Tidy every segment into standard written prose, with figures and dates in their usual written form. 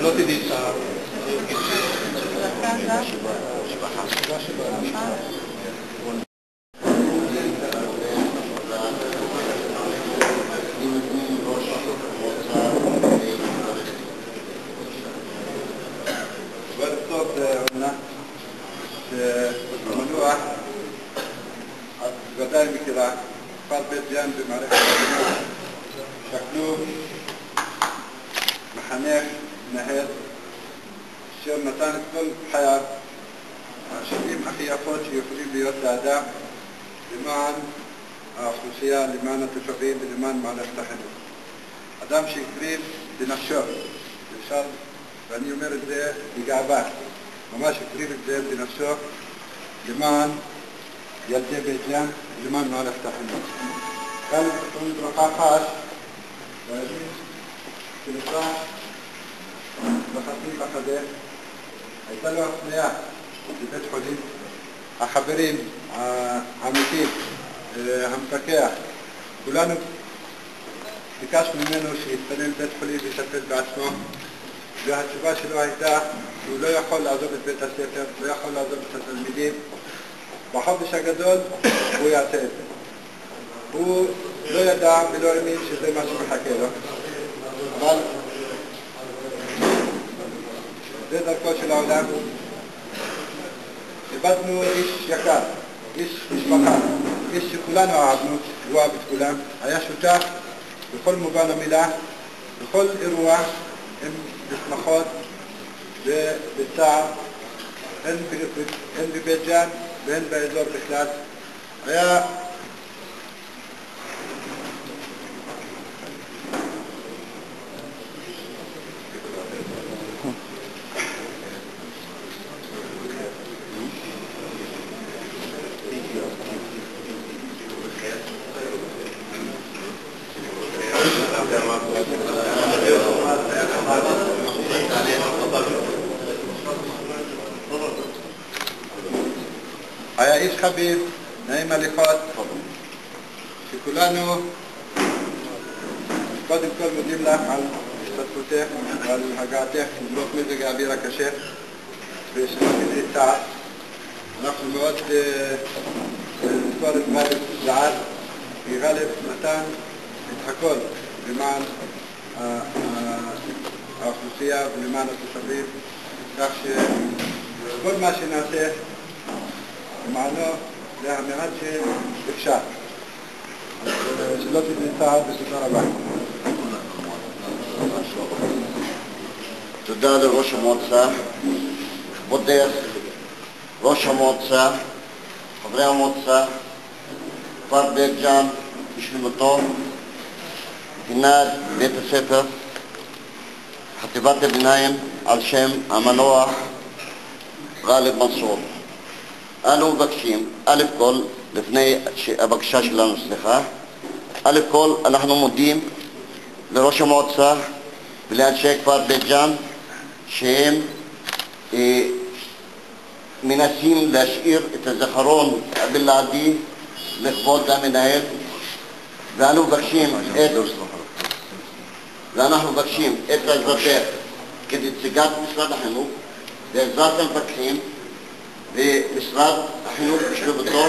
לא תדעי את ה... טוב עונה שמנוח את ודאי מכירה כפר בית ג'ן במערכת החינוך שקלו מחנך מנהל אשר נתן את כל חייו השנים הכי יפות שיכולים להיות לאדם למען האוכלוסייה, למען התושבים ולמען מערכת החינוך. אדם שהקריב בנפשו, אפשר, ואני אומר את זה בגאווה, ממש הקריב את זה בנפשו למען ילדי בית ג'ן ולמען מערכת החינוך. כאן בתוכנית ברכה חש והאמת שנפרח בחצי בחדה הייתה לו הפניה לבית חולים. החברים, העמיתים, המפקח, כולנו ביקשנו ממנו שיתפנה לבית חולים ויטפל בעצמו, והתשובה שלו הייתה שהוא לא יכול לעזוב את בית הספר, לא יכול לעזוב את התלמידים. בחופש הגדול הוא יעשה את זה. הוא לא ידע ולא האמין שזה מה שמחכה לו, אבל זה דרכו של העולם. איבדנו איש יקר, איש משפחה, איש שכולנו אהבנו, הוא אהב את כולם, היה שותף בכל מובן המילה, בכל אירוע, עם בשמחות ובצער, הן בבית ג'ן והן באזור בכלל. היה היה איש חביב, נעים הליכות, שכולנו קודם כל מודים לך על השתתפותך ועל הגעתך למרות מזג האוויר הקשה ושלא תדעי צער. אנחנו מאוד נזכור את גאלב זער, כי גאלב נתן את הכל למען האוכלוסייה ולמען התושבים, כך שכל מה שנעשה למענו זה המעט שאפשר. שלא תדעי צער ותודה רבה. תודה לראש המועצה, כבודך, ראש המועצה, חברי המועצה, כפר בית ג'ן בשלמותו, פינת בית הספר, חטיבת הביניים על שם המנוח גאלב מנסור. אנו מבקשים, א' כל, לפני הבקשה שלנו, א' כל אנחנו מודים לראש המועצה ולאנשי כפר בית ג'ן שהם מנסים להשאיר את הזכרון הבלעדי לכבוד המנהל, ואנחנו מבקשים את עזרתך כנציגת משרד החינוך ועזרת המפקחים ומשרד החינוך בשלמותו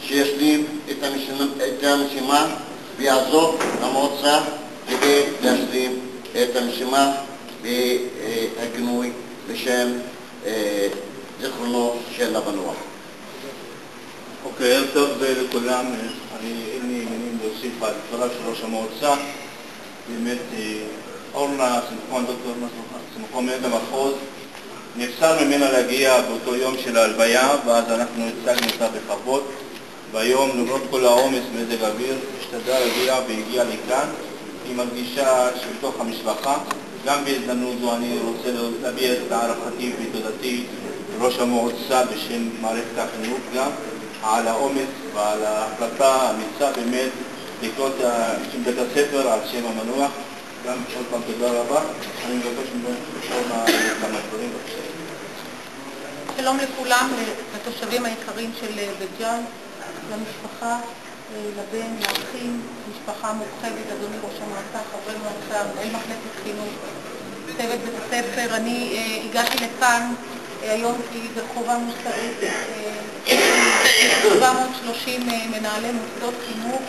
שישלים את המשימה ויעזור למועצה כדי להשלים את המשימה והגינוי בשם זיכרונו של המנוח. אוקיי, ערב טוב לכולם. אין לי מילים להוסיף על דבריו של ראש המועצה. באמת אורנה סמכון, דוקטור סמכון מנהלת המחוז, נבצר ממנה להגיע באותו יום של ההלוויה, ואז אנחנו הצגנו אותה בכבוד. והיום, למרות כל העומס מזג האוויר, השתדלה להגיע והגיעה לכאן. היא מרגישה שבתוך המשפחה. גם בהזדמנות זו אני רוצה להביע את הערכתי ותודתי לראש המועצה בשם מערכת החינוך גם על האומץ ועל ההחלטה האמיצה באמת לקרוא את שם בית הספר על שם המנוח. גם עוד פעם תודה רבה. אני מבקש מאורנה כמה דברים. שלום לכולם, לתושבים היקרים של בית ג'ן, למשפחה, לבן, לאחים, משפחה מורחבת, אדוני ראש המועצה, חברי מועצה, מנהל מחלקת חינוך, צוות בית הספר. אני הגעתי לכאן היום כי זו חובה מוסרית, 730 מנהלי מוסדות חינוך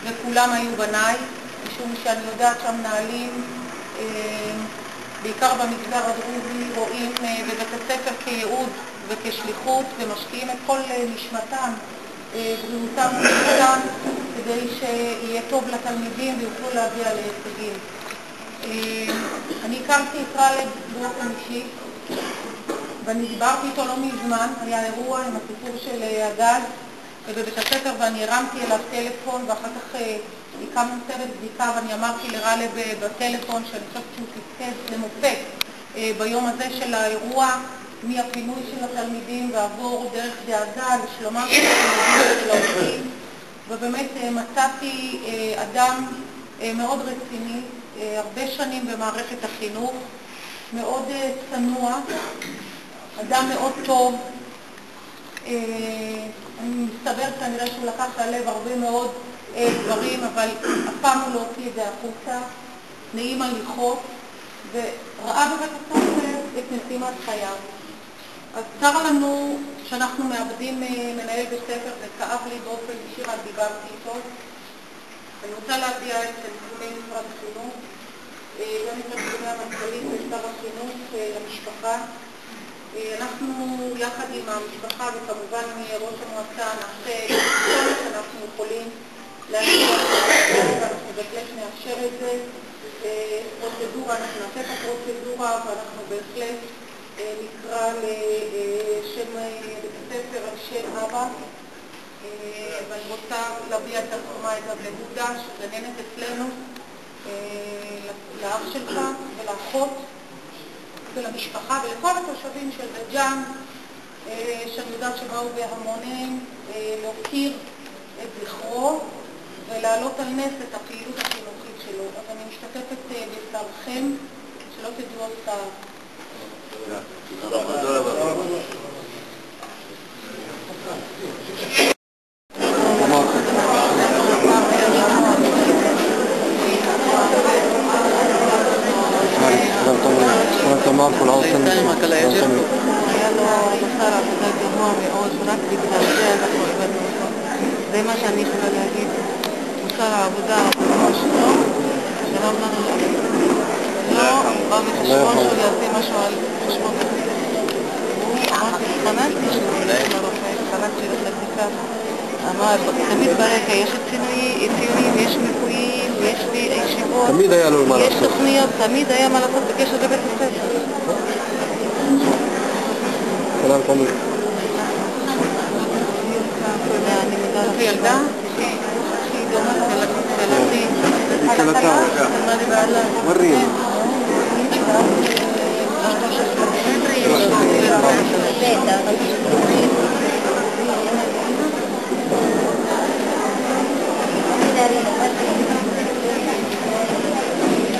וכולם היו בניי, משום שאני יודעת שהמנהלים בעיקר במגזר הדרוזי רואים בבית הספר כייעוד וכשליחות ומשקיעים את כל נשמתם, בריאותם ונפשם, כדי שיהיה טוב לתלמידים ויוכלו להגיע להישגים. אני הכרתי את גאלב באופן אישי ואני דיברתי איתו לא מזמן. היה אירוע עם הסיפור של הגז בבית הספר ואני הרמתי אליו טלפון ואחר כך הקמנו צוות בדיקה ואני אמרתי לגאלב בטלפון שאני חושבת שהוא תפקד למופת ביום הזה של האירוע, מהפינוי של התלמידים ועבור דרך דאגה לשלומם של התלמידים של העובדים, ובאמת מצאתי אדם מאוד רציני, הרבה שנים במערכת החינוך, מאוד צנוע, אדם מאוד טוב. אני מסתבר כנראה שהוא לקח ללב הרבה מאוד דברים, אבל אף פעם הוא לא הוציא את זה החוצה, נעים הליכות, וראה בבית הספר את משימת חייו. אז צר לנו שאנחנו מאבדים מנהל בית ספר, וכאב לי באופן אישי, רק דיברתי איתו. אני רוצה להביע את תנחומי משרד החינוך, גם את תנחומי המנכ"לית ושר החינוך למשפחה. אנחנו יחד עם המשפחה וכמובן ראש המועצה נעשה כל מה שאנחנו יכולים להשאיר את זה, ואנחנו בהחלט נאפשר את זה. פרוצדורה, אנחנו נעשה את הפרוצדורה ואנחנו בהחלט נקרא לשם בית הספר על שם אבא, ואני רוצה להביע את תנחומיי גם להודה שגננת אצלנו, לאח שלך ולאחות ולמשפחה ולכל התושבים של בית ג'ן, שאני יודעת שבאו בהמונים להוקיר את זכרו ולהעלות על נס את הפעילות החינוכית שלו. אז אני משתתפת בצערכם, שלא תדעו עוד צער. תודה רבה. היה לו בשר עבודה גבוה מאוד, רק בגלל זה אנחנו הבאנו אותו. זה מה שאני יכולה להגיד. בשר העבודה ממש לא, שלום לנו להגיד. לא בא בחשבון שהוא יעשה משהו על חשבון כזה. אמרתי, התחננתי לרופא, התחננתי לבדיקה. אמר, תמיד ברקע יש ציונים, יש מיפויים, יש ישיבות, תמיד היה לו מה לעשות. יש תוכניות, תמיד היה מה לעשות בקשר לבית הספר. כלל קומי. אני מודה לך. ילדה? שהיא דומה לצלתי. צלתה. מרים.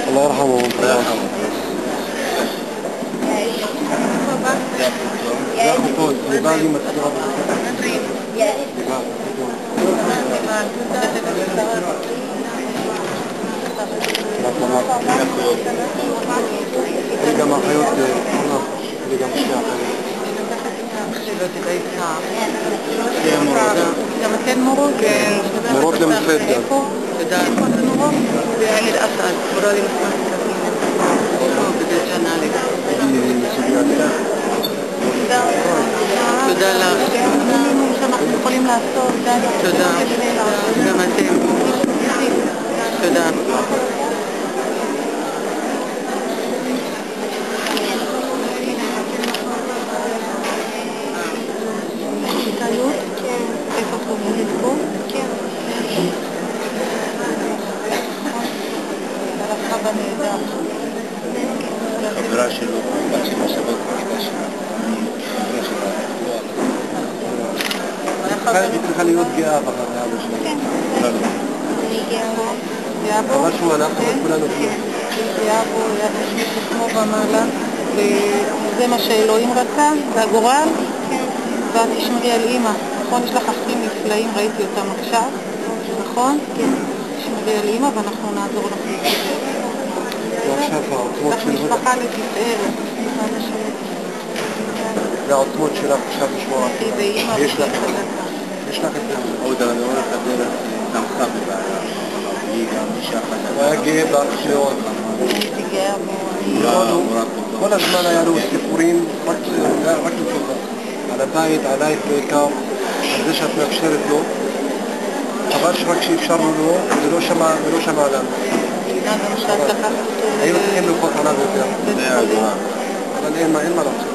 الله يرحمه. الله يرحمه. يا خطوط لبالي ما تضرب. אני גם אחיות, אני גם גם אתן מורות? מורות למופת גם. תודה. איפה אתן מורות? בעלי אסד, מורה למספר כתבים. בבית ג'ן א'. תודה לך. שאנחנו יכולים לעשות. תודה. גם אתם. תודה. איפה את לומדת פה? כן. הלכה בנהדר. חברה שלו, בת של משאבות בכיתה שלה. היא צריכה להיות גאה בחר לאבא שלה. כן. אני גאה בו. גאה בו? אבל שהוא הלך, אבל כולנו גאה. יהיה בו, ישמיש עצמו ומעלה, וזה מה שאלוהים רצה, זה הגורל, ואת תשמרי על אמא, נכון? יש לך אחים נפלאים, ראיתי אותם עכשיו, נכון? כן. תשמרי על אמא ואנחנו נעזור לך להתקדם. ועכשיו העוצמות לך של משפחה לתפארת. והעוצמות שלך עכשיו לשמור על היא ואמא יש לך חזקה. יש לך את זה. עוד לאורך הדרך תמכה בבעיה, היא גם אישה חזקה. הוא היה גאה באח מאוד. הייתי גאה בו. כל הזמן היה לו סיפורים רק לטובה. על הבית, עלייך בעיקר, על זה שאת מאפשרת לו. חבל שרק שאפשרנו לו, ולא שמע לנו. גם שאת לקחת אותו היינו צריכים ללחוץ עליו יותר. אבל אין מה לעשות.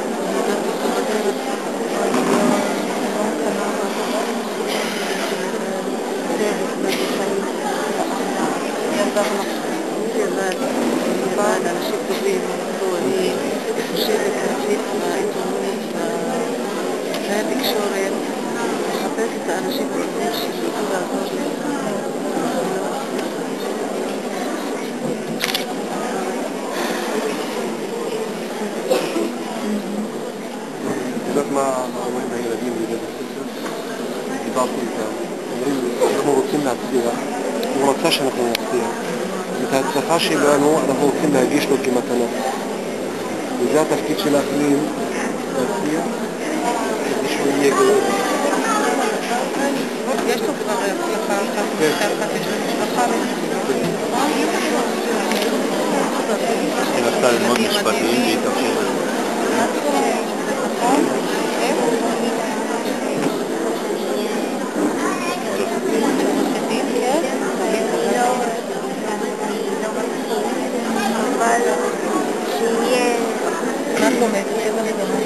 אנשים טובים, אני חושבת להפיץ בעיתונות, בתקשורת, לחפש את האנשים הטובים שיוכלו לעזור לי. את יודעת מה אומרים הילדים בבית הספר? דיברתי איתם, אומרים, אנחנו רוצים להצליח, הוא רצה שאנחנו נצליח. את ההצלחה שלנו אנחנו רוצים להגיש לו כמתנה. וזה התפקיד של האחרים, להצליח, כדי שהוא יהיה גדול. יש לו כבר הצלחה אחת, יש לו משפחה. היא רצתה ללמוד משפטים והיא תמשיך ללמוד. מה את לומדת? איזה מגמה?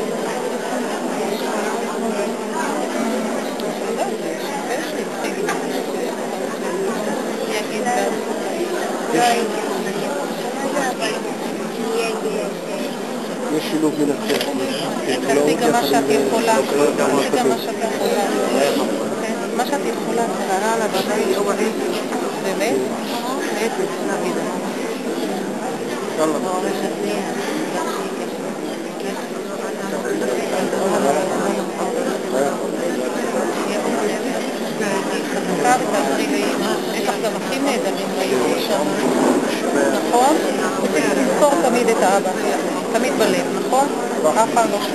יש שילוב בין הטכנולוגיה. תעשי גם מה שאת יכולה. תעשי גם מה שאת יכולה. מה שאת יכולה. קרא לה בבית. באמת? איזה נגיד. עורכת דין. חזקה ותעזרי לאמא. יש לך גם אחים נהדרים ראיתי שם. נכון? תזכור תמיד את האבא שלך. תמיד בלב, נכון? אף פעם לא שכח.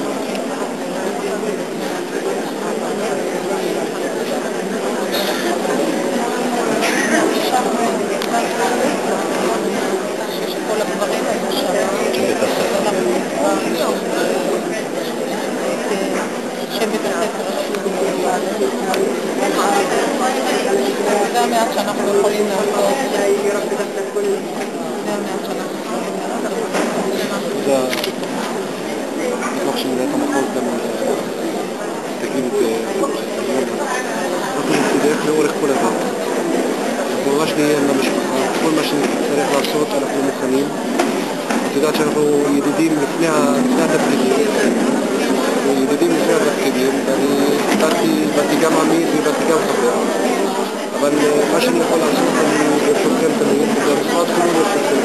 כל הגברים היו שם. שם בית הספר זה המעט שאנחנו יכולים לעשות. זה המעט שאנחנו יכולים לעשות. זה אשמח שמנהלת המחוז גם תגיד את זה. אנחנו נצטרך לאורך כל הדרך. אנחנו ממש נהיה למשפחה, כל מה שנצטרך לעשות אנחנו מוכנים. את יודעת שאנחנו ידידים לפני התפקידים, ואני באתי גם עמית ובאתי גם חבר, אבל מה שאני יכול לעשות אני ברשותכם תמיד, וזה המשרד כולו ברשותכם.